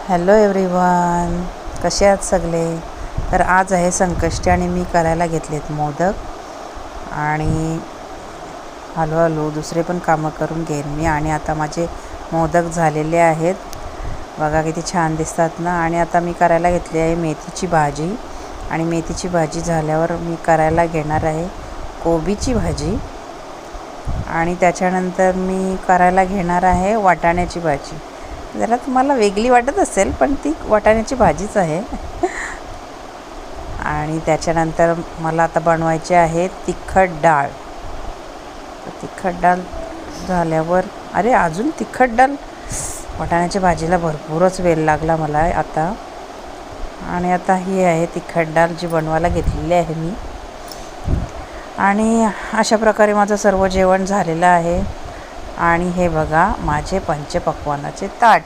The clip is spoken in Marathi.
हॅलो एव्हरीवन, कसे आहात सगळे. तर आज आहे संकष्टी आणि मी करायला घेतलेत मोदक आणि हळूहळू दुसरे पण कामं करून घेईन मी. आणि आता माझे मोदक झालेले आहेत, बघा किती छान दिसतात ना. आणि आता मी करायला घेतली आहे मेथीची भाजी. आणि मेथीची भाजी झाल्यावर मी करायला घेणार आहे कोबीची भाजी. आणि त्याच्यानंतर मी करायला घेणार आहे वाटाण्याची भाजी. जरा तुम्हाला वेगळी वाटत असेल, पण ती वाटाण्याची भाजीच आहे. आणि त्याच्यानंतर मला आता बनवायचे आहे तिखट डाळ. तिखट डाळ झाल्यावर अजून तिखट डाळ, वाटाण्याच्या भाजीला भरपूरच वेळ लागला मला आता. आणि आता ही आहे तिखट डाळ जी बनवायला घेतलेली आहे मी. आणि अशा प्रकारे माझं सर्व जेवण झालेलं आहे. आणि हे बघा माझे पंचपक्वान्नाचे ताट.